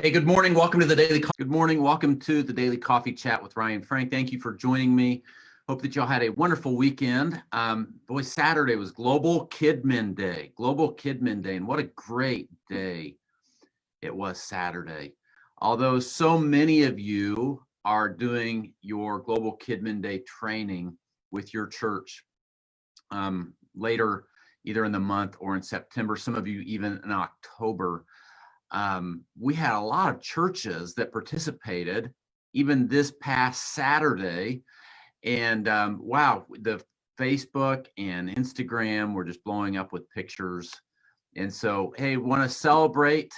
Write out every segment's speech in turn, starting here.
Hey, good morning. Welcome to the Good morning. Welcome to the Daily Coffee Chat with Ryan Frank. Thank you for joining me. Hope that y'all had a wonderful weekend. Boy, Saturday was Global Kidmin Day. Global Kidmin Day, and what a great day it was Saturday. Although so many of you are doing your Global Kidmin Day training with your church later, either in the month or in September, some of you even in October. We had a lot of churches that participated even this past Saturday. And wow, the Facebook and Instagram were just blowing up with pictures. And so, hey, want to celebrate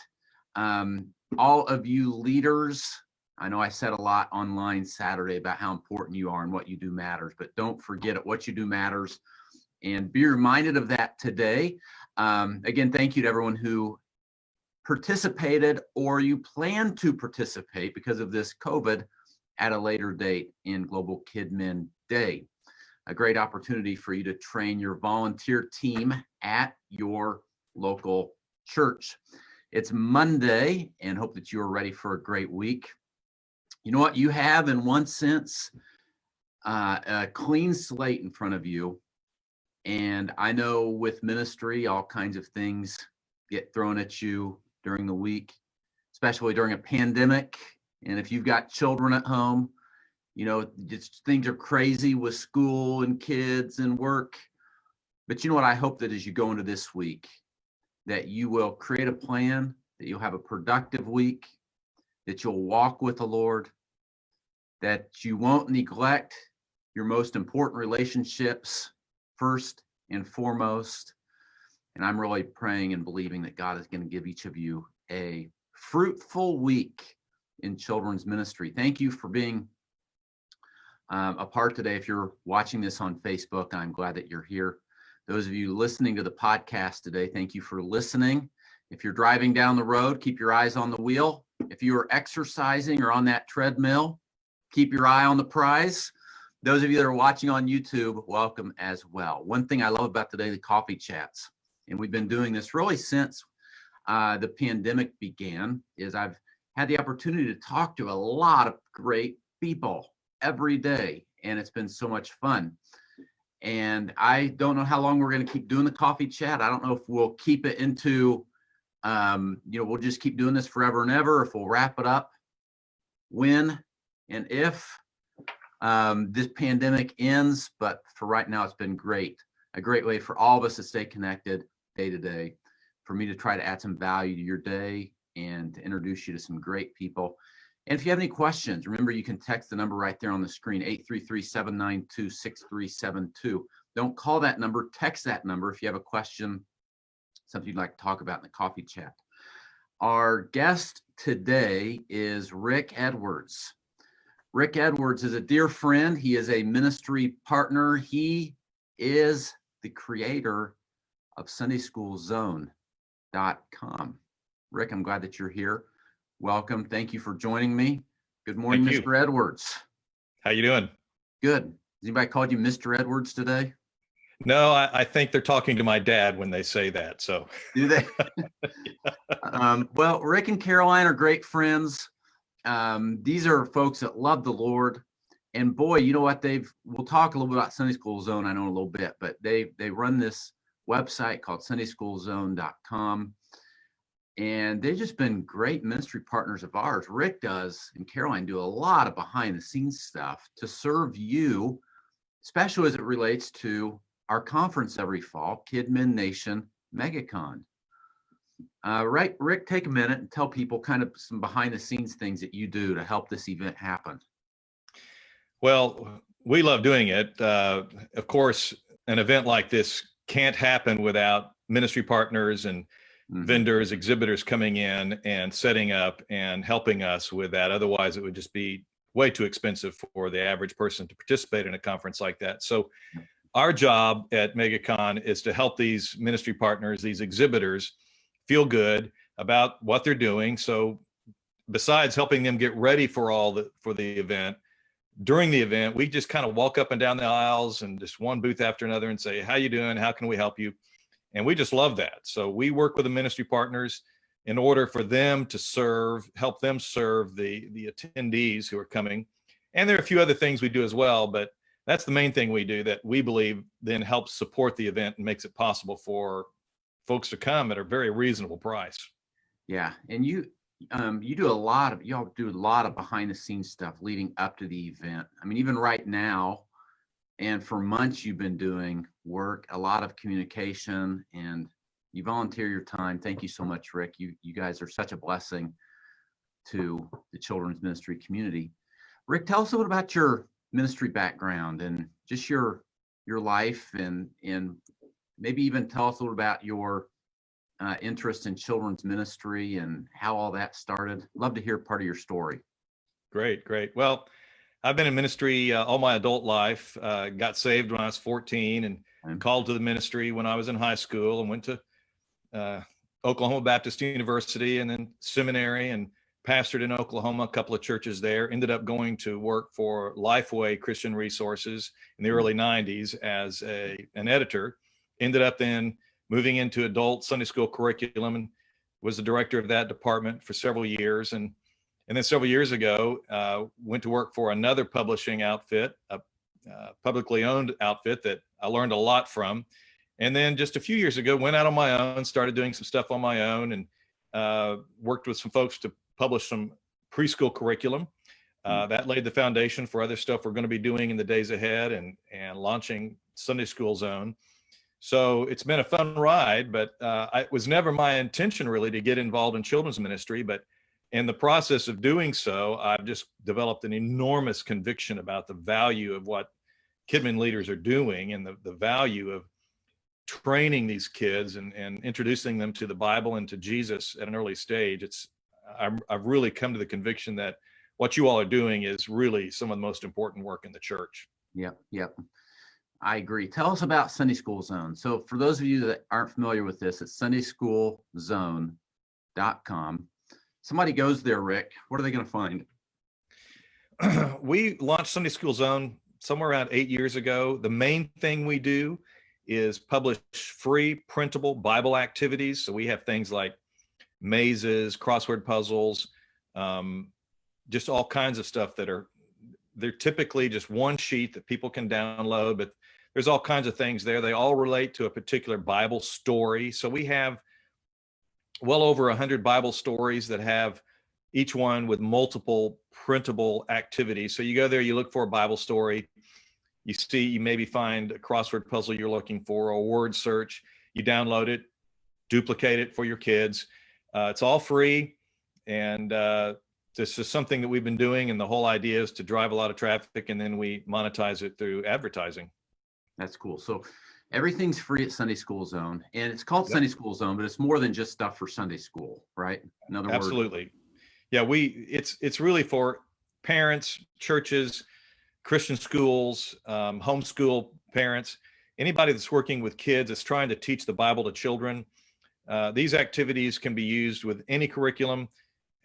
all of you leaders. I know I said a lot online Saturday about how important you are and what you do matters, but don't forget it, what you do matters. And be reminded of that today. Again, thank you to everyone who participated or you plan to participate because of this COVID at a later date in Global Kidmin Day. A great opportunity for you to train your volunteer team at your local church. It's Monday, and hope that you are ready for a great week. You know what? You have, in one sense, a clean slate in front of you. And I know with ministry, all kinds of things get thrown at you during the week, especially during a pandemic. And if you've got children at home, you know, just things are crazy with school and kids and work. But you know what? I hope that as you go into this week, that you will create a plan, that you'll have a productive week, that you'll walk with the Lord, that you won't neglect your most important relationships first and foremost. And I'm really praying and believing that God is going to give each of you a fruitful week in children's ministry. Thank you for being a part today. If you're watching this on Facebook, I'm glad that you're here. Those of you listening to the podcast today, thank you for listening. If you're driving down the road, keep your eyes on the wheel. If you are exercising or on that treadmill, keep your eye on the prize. Those of you that are watching on YouTube, welcome as well. One thing I love about the Daily Coffee Chats, and we've been doing this really since the pandemic began, is I've had the opportunity to talk to a lot of great people every day, and it's been so much fun. And I don't know how long we're going to keep doing the coffee chat. I don't know if we'll keep it into, we'll just keep doing this forever and ever, if we'll wrap it up when and if this pandemic ends. But for right now, it's been great. A great way for all of us to stay connected day to day, for me to try to add some value to your day and to introduce you to some great people. And if you have any questions, remember you can text the number right there on the screen, 833-792-6372. Don't call that number, text that number if you have a question, something you'd like to talk about in the coffee chat. Our guest today is Rick Edwards. Rick Edwards is a dear friend. He is a ministry partner. He is the creator of SundaySchoolZone.com. Rick, I'm glad that you're here. Welcome. Thank you for joining me. Good morning, Mr. Edwards. How you doing? Good. Has anybody called you Mr. Edwards today? No, I think they're talking to my dad when they say that. So do they? Well, Rick and Caroline are great friends. These are folks that love the Lord. And boy, you know what? We'll talk a little bit about Sunday School Zone, I know, in a little bit, but they run this website called SundaySchoolZone.com. And they've just been great ministry partners of ours. Rick does, and Caroline do a lot of behind the scenes stuff to serve you, especially as it relates to our conference every fall, Kidmin Nation Megacon. Right, Rick, take a minute and tell people kind of some behind the scenes things that you do to help this event happen. Well, we love doing it. Of course, an event like this can't happen without ministry partners and vendors, exhibitors coming in and setting up and helping us with that. Otherwise, it would just be way too expensive for the average person to participate in a conference like that. So our job at Megacon is to help these ministry partners, these exhibitors, feel good about what they're doing. So besides helping them get ready for the event, during the event, we just kind of walk up and down the aisles and just one booth after another and say, how you doing? How can we help you? And we just love that. So we work with the ministry partners in order for them to help them serve the attendees who are coming. And there are a few other things we do as well, but that's the main thing we do that we believe then helps support the event and makes it possible for folks to come at a very reasonable price. Yeah, and y'all do a lot of behind the scenes stuff leading up to the event. I mean, even right now, and for months you've been doing work, a lot of communication, and you volunteer your time. Thank you so much, Rick. You guys are such a blessing to the children's ministry community. Rick, tell us a little about your ministry background and just your life, and maybe even tell us a little about your interest in children's ministry and how all that started. Love to hear part of your story. Great. Well, I've been in ministry all my adult life. Got saved when I was 14 and called to the ministry when I was in high school, and went to Oklahoma Baptist University and then seminary, and pastored in Oklahoma, a couple of churches there. Ended up going to work for Lifeway Christian Resources in the early 90s as an editor. Ended up then moving into adult Sunday school curriculum and was the director of that department for several years. And then several years ago, went to work for another publishing outfit, a publicly owned outfit that I learned a lot from. And then just a few years ago, went out on my own, started doing some stuff on my own, and worked with some folks to publish some preschool curriculum. That laid the foundation for other stuff we're going to be doing in the days ahead, and launching Sunday School Zone. So it's been a fun ride, but it was never my intention really to get involved in children's ministry. But in the process of doing so, I've just developed an enormous conviction about the value of what Kidmin leaders are doing, and the value of training these kids and introducing them to the Bible and to Jesus at an early stage. I've really come to the conviction that what you all are doing is really some of the most important work in the church. Yep. I agree. Tell us about Sunday School Zone. So for those of you that aren't familiar with this, it's sundayschoolzone.com. Somebody goes there, Rick, what are they going to find? We launched Sunday School Zone somewhere around 8 years ago. The main thing we do is publish free printable Bible activities. So we have things like mazes, crossword puzzles, just all kinds of stuff they're typically just one sheet that people can download, but there's all kinds of things there. They all relate to a particular Bible story. So we have well over 100 Bible stories that have each one with multiple printable activities. So you go there, you look for a Bible story, you maybe find a crossword puzzle you're looking for, or a word search, you download it, duplicate it for your kids. It's all free, and this is something that we've been doing, and the whole idea is to drive a lot of traffic, and then we monetize it through advertising. That's cool. So everything's free at Sunday School Zone, and it's called Sunday School Zone, but it's more than just stuff for Sunday school, right? In other words, absolutely. Yeah, it's really for parents, churches, Christian schools, homeschool parents, anybody that's working with kids that's trying to teach the Bible to children. These activities can be used with any curriculum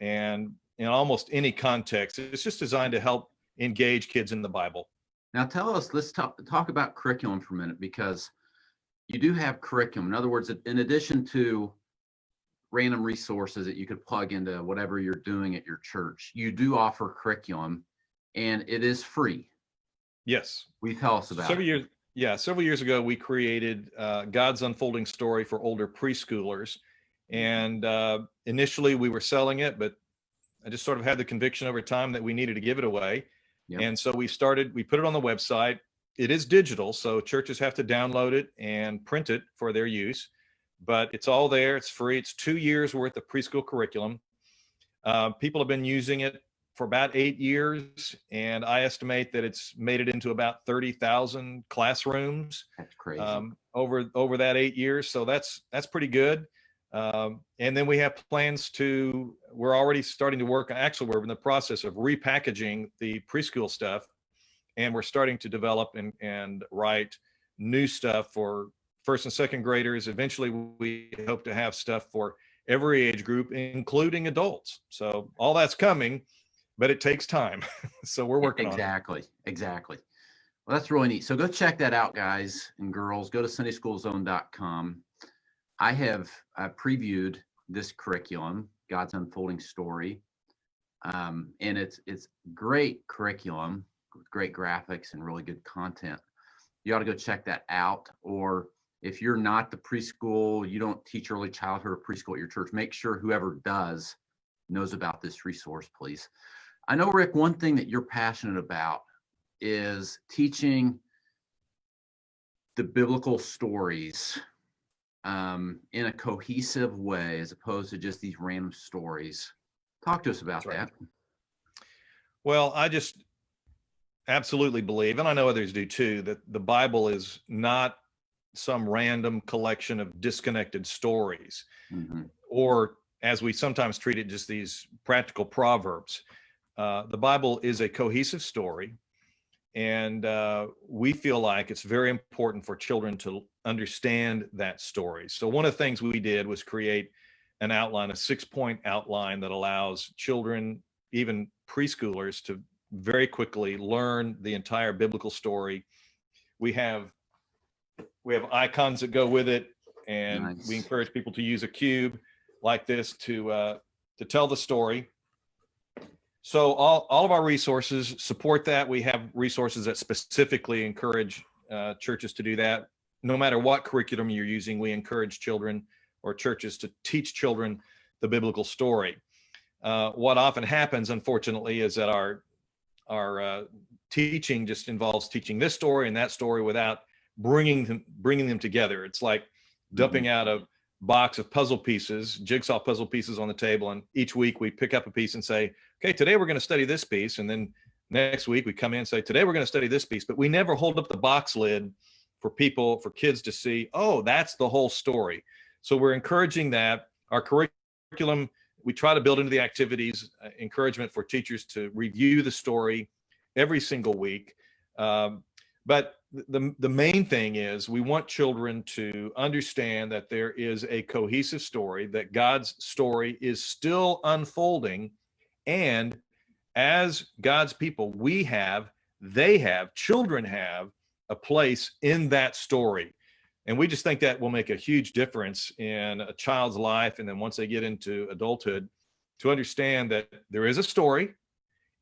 and in almost any context. It's just designed to help engage kids in the Bible. Now let's talk about curriculum for a minute, because you do have curriculum. In other words, in addition to random resources that you could plug into whatever you're doing at your church, you do offer curriculum, and it is free. Yes. Will you tell us about it? Several years ago, we created God's Unfolding Story for older preschoolers. And initially we were selling it, but I just sort of had the conviction over time that we needed to give it away. Yep. And so we put it on the website. It is digital, so churches have to download it and print it for their use, but it's all there. It's free. It's 2 years worth of preschool curriculum. People have been using it for about 8 years, and I estimate that it's made it into about 30,000 classrooms. That's crazy. Over that 8 years. So that's pretty good. And then we have plans we're already starting to work. Actually, we're in the process of repackaging the preschool stuff, and we're starting to develop and write new stuff for first and second graders. Eventually, we hope to have stuff for every age group, including adults. So all that's coming, but it takes time. So we're working on it. Exactly. Well, that's really neat. So go check that out, guys and girls. Go to sundayschoolzone.com. I have previewed this curriculum, God's Unfolding Story. And it's great curriculum with great graphics and really good content. You ought to go check that out. Or if you're not the preschool, you don't teach early childhood or preschool at your church, make sure whoever does knows about this resource, please. I know, Rick, one thing that you're passionate about is teaching the biblical stories in a cohesive way, as opposed to just these random stories. Talk to us about that. Well, I just absolutely believe, and I know others do too, that the Bible is not some random collection of disconnected stories, or as we sometimes treat it, just these practical proverbs. The Bible is a cohesive story, and we feel like it's very important for children to understand that story. So one of the things we did was create an outline, a 6-point outline that allows children, even preschoolers, to very quickly learn the entire biblical story. We have icons that go with it, and we encourage people to use a cube like this to tell the story. So all of our resources support that. We have resources that specifically encourage churches to do that. No matter what curriculum you're using, we encourage children or churches to teach children the biblical story. What often happens, unfortunately, is that our teaching just involves teaching this story and that story without bringing them together. It's like dumping out a box of puzzle pieces, jigsaw puzzle pieces on the table, and each week we pick up a piece and say, okay, today we're going to study this piece, and then next week we come in and say, today we're going to study this piece, but we never hold up the box lid for kids to see, oh, that's the whole story. So we're encouraging that. Our curriculum, we try to build into the activities encouragement for teachers to review the story every single week. But the main thing is we want children to understand that there is a cohesive story, that God's story is still unfolding. And as God's people, children have a place in that story. And we just think that will make a huge difference in a child's life. And then once they get into adulthood, to understand that there is a story,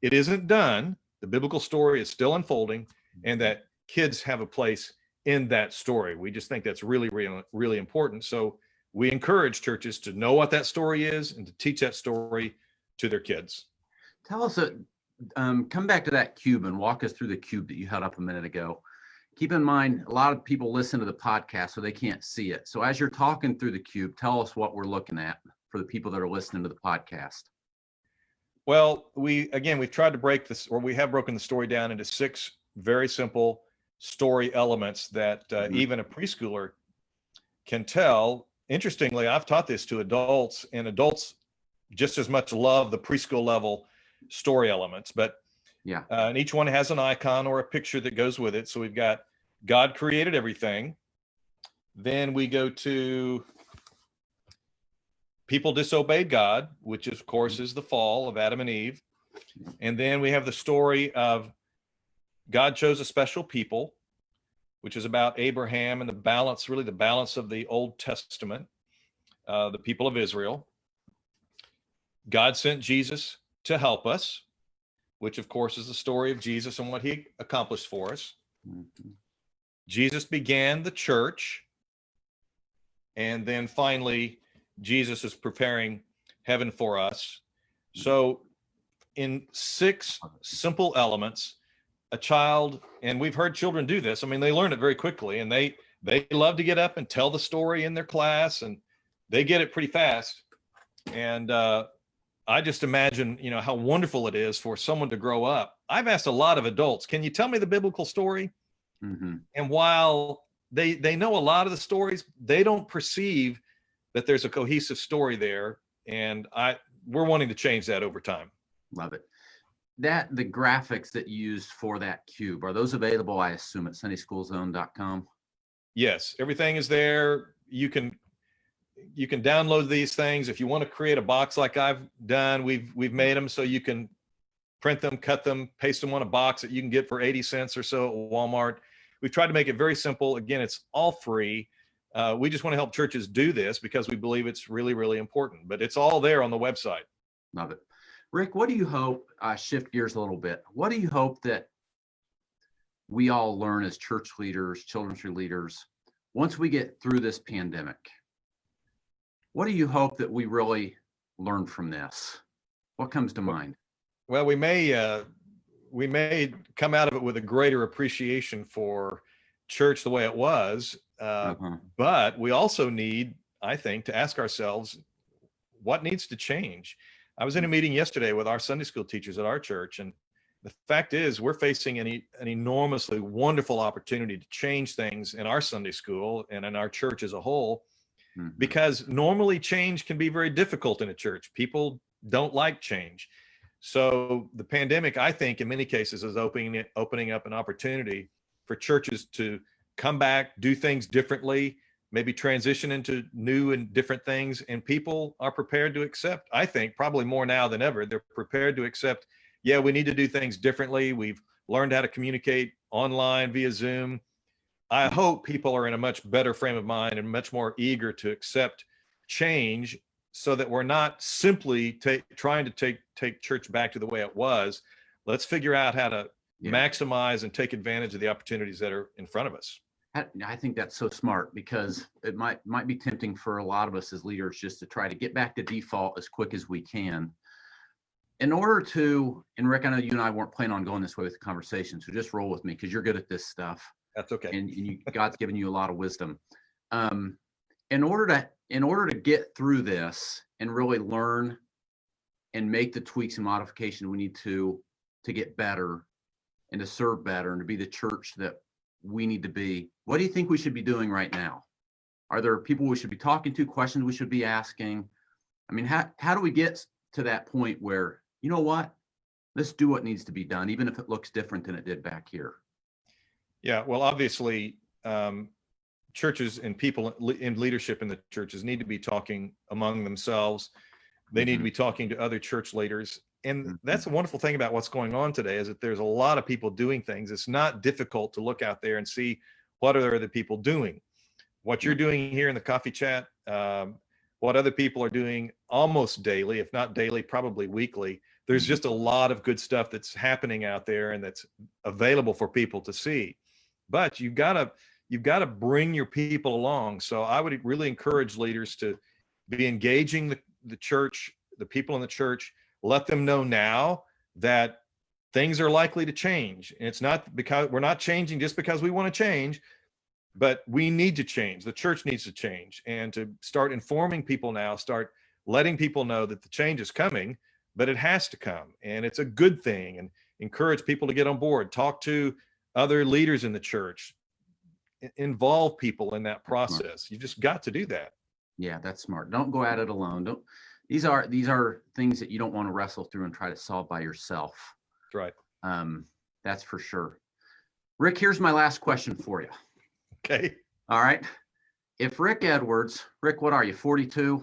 it isn't done, the biblical story is still unfolding, and that kids have a place in that story. We just think that's really, really, really important. So we encourage churches to know what that story is and to teach that story to their kids. Tell us, come back to that cube and walk us through the cube that you had up a minute ago. Keep in mind, a lot of people listen to the podcast, so they can't see it. So as you're talking through the cube, tell us what we're looking at for the people that are listening to the podcast. Well, we've tried to break this, or we have broken the story down into 6 very simple story elements that even a preschooler can tell. Interestingly, I've taught this to adults, and adults just as much love the preschool level story elements. But and each one has an icon or a picture that goes with it. So we've got God created everything. Then we go to people disobeyed God, which of course is the fall of Adam and Eve. And then we have the story of God chose a special people, which is about Abraham and the balance of the Old Testament, the people of Israel. God sent Jesus to help us, which of course is the story of Jesus and what he accomplished for us. Jesus began the church. And then finally, Jesus is preparing heaven for us. So in 6 simple elements, a child, and we've heard children do this. I mean, they learn it very quickly, and they love to get up and tell the story in their class, and they get it pretty fast. And I just imagine, how wonderful it is for someone to grow up. I've asked a lot of adults, can you tell me the biblical story? And while they know a lot of the stories, they don't perceive that there's a cohesive story there. And we're wanting to change that over time. Love it. The graphics that you used for that cube, are those available, I assume, at SundaySchoolZone.com? Yes, everything is there. You can download these things. If you want to create a box like I've done, we've made them so you can print them, cut them, paste them on a box that you can get for 80 cents or so at Walmart. We've tried to make it very simple. Again, it's all free. We just want to help churches do this because we believe it's really, really important. But it's all there on the website. Love it. Rick, what do you hope, shift gears a little bit, what do you hope that we all learn as church leaders, children's leaders, once we get through this pandemic? What do you hope that we really learn from this? What comes to mind? Well, we may come out of it with a greater appreciation for church the way it was, but we also need, I think, to ask ourselves what needs to change. I was in a meeting yesterday with our Sunday school teachers at our church, and the fact is we're facing an enormously wonderful opportunity to change things in our Sunday school and in our church as a whole, because normally change can be very difficult in a church. People don't like change. So the pandemic, I think, in many cases is opening up an opportunity for churches to come back, do things differently, maybe transition into new and different things. And people are prepared to accept, I think, probably more now than ever, they're prepared to accept, yeah, we need to do things differently. We've learned how to communicate online via Zoom. I hope people are in a much better frame of mind and much more eager to accept change, so that we're not simply trying to take church back to the way it was. Let's figure out how to maximize and take advantage of the opportunities that are in front of us. I think that's so smart, because it might be tempting for a lot of us as leaders just to try to get back to default as quick as we can. In order to, and Rick, I know you and I weren't planning on going this way with the conversation, so just roll with me because you're good at this stuff. That's okay. And God's given you a lot of wisdom. In order to get through this and really learn and make the tweaks and modifications we need to get better and to serve better and to be the church that we need to be, what do you think we should be doing right now? Are there people we should be talking to, questions we should be asking? I mean, how do we get to that point where, you know what, let's do what needs to be done, even if it looks different than it did back here? Yeah, well, obviously, churches and people in leadership in the churches need to be talking among themselves. They need to be talking to other church leaders. And that's a wonderful thing about what's going on today, is that there's a lot of people doing things. It's not difficult to look out there and see what are other people doing. What you're doing here in the coffee chat, what other people are doing almost daily, if not daily, probably weekly. There's just a lot of good stuff that's happening out there and that's available for people to see. But you've got to bring your people along. So I would really encourage leaders to be engaging the church, the people in the church. Let them know now that things are likely to change. And it's not because we're not changing just because we want to change, but we need to change. The church needs to change, and to start informing people now, start letting people know that the change is coming, but it has to come, and it's a good thing, and encourage people to get on board, talk to other leaders in the church, involve people in that process. You just got to do that. Yeah, that's smart. Don't go at it alone. These are things that you don't want to wrestle through and try to solve by yourself. That's right. That's for sure. Rick, here's my last question for you. Okay. All right. If Rick, what are you, 42?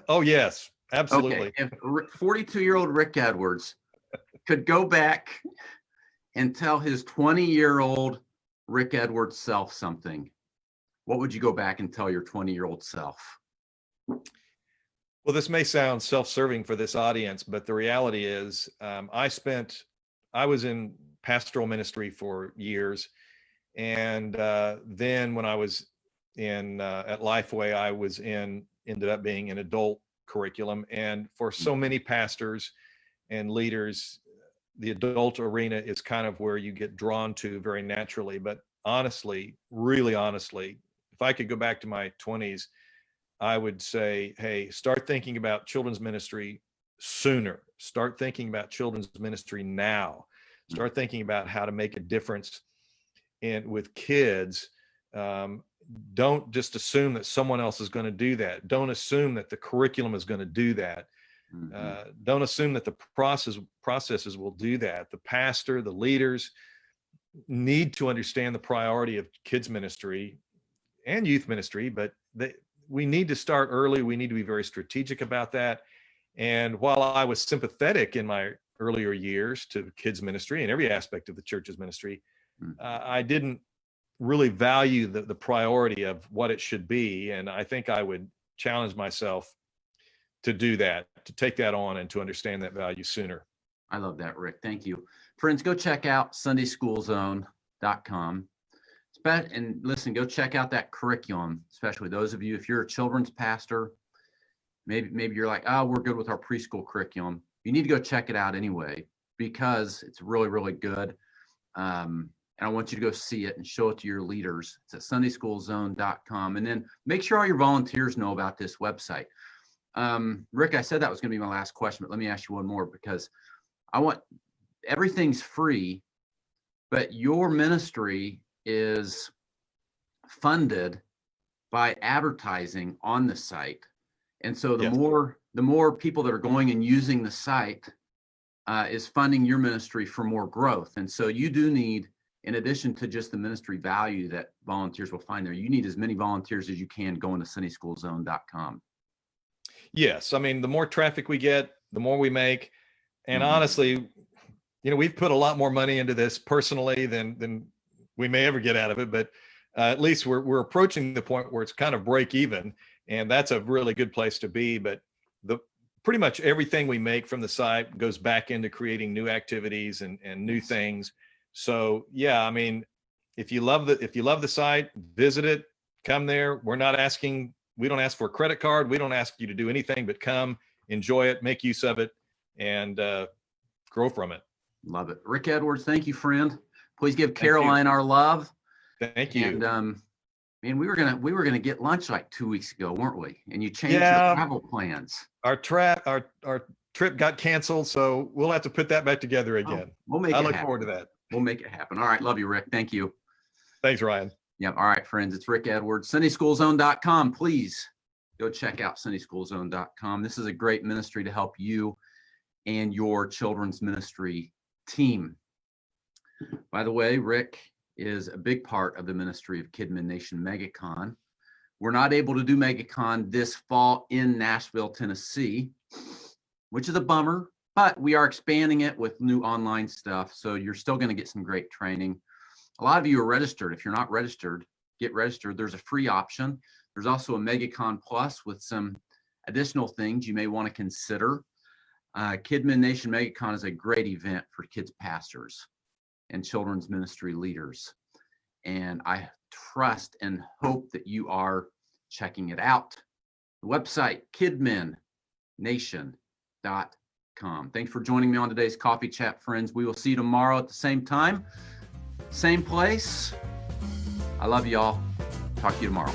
Oh, yes, absolutely. Okay. If 42-year-old Rick Edwards could go back and tell his 20-year-old Rick Edwards self something, what would you go back and tell your 20-year-old self? Well, this may sound self-serving for this audience, but the reality is I was in pastoral ministry for years. And then when I was at Lifeway, I ended up being an adult curriculum. And for so many pastors and leaders, the adult arena is kind of where you get drawn to very naturally. But honestly, really honestly, if I could go back to my 20s, I would say, hey, start thinking about children's ministry sooner. Start thinking about children's ministry now. Start thinking about how to make a difference with kids. Don't just assume that someone else is going to do that. Don't assume that the curriculum is going to do that. Don't assume that the processes will do that. The pastor, the leaders need to understand the priority of kids ministry and youth ministry, but we need to start early. We need to be very strategic about that. And while I was sympathetic in my earlier years to kids ministry and every aspect of the church's ministry, I didn't really value the priority of what it should be. And I think I would challenge myself to do that, to take that on and to understand that value sooner. I love that, Rick. Thank you. Friends, go check out sundayschoolzone.com. And listen, go check out that curriculum, especially those of you, if you're a children's pastor, maybe you're like, oh, we're good with our preschool curriculum. You need to go check it out anyway, because it's really, really good. And I want you to go see it and show it to your leaders. It's at sundayschoolzone.com. And then make sure all your volunteers know about this website. Rick, I said that was going to be my last question, but let me ask you one more, because everything's free, but your ministry is funded by advertising on the site. And so the more people that are going and using the site is funding your ministry for more growth. And so you do need, in addition to just the ministry value that volunteers will find there, you need as many volunteers as you can going to sundayschoolzone.com. Yes. I mean, the more traffic we get, the more we make. And honestly, we've put a lot more money into this personally than we may ever get out of it, but at least we're approaching the point where it's kind of break even, and that's a really good place to be. But pretty much everything we make from the site goes back into creating new activities and new things. So yeah, I mean, if you love the site, visit it, come there. We don't ask for a credit card. We don't ask you to do anything but come, enjoy it, make use of it, and grow from it. Love it. Rick Edwards, thank you, friend. Please give Caroline our love. Thank you. And man, we were gonna get lunch like 2 weeks ago, weren't we? And you changed your travel plans. Our trip got canceled, so we'll have to put that back together again. We'll make it happen. I look forward to that. We'll make it happen. All right, love you, Rick. Thank you. Thanks, Ryan. Yep. All right, friends, it's Rick Edwards. SundaySchoolZone.com. Please go check out SundaySchoolZone.com. This is a great ministry to help you and your children's ministry team. By the way, Rick is a big part of the ministry of Kidmin Nation Megacon. We're not able to do Megacon this fall in Nashville, Tennessee, which is a bummer, but we are expanding it with new online stuff. So you're still going to get some great training. A lot of you are registered. If you're not registered, get registered. There's a free option. There's also a Megacon Plus with some additional things you may want to consider. Kidmin Nation Megacon is a great event for kids pastors and children's ministry leaders. And I trust and hope that you are checking it out. The website, kidminnation.com. Thanks for joining me on today's Coffee Chat, friends. We will see you tomorrow at the same time, same place. I love y'all. Talk to you tomorrow.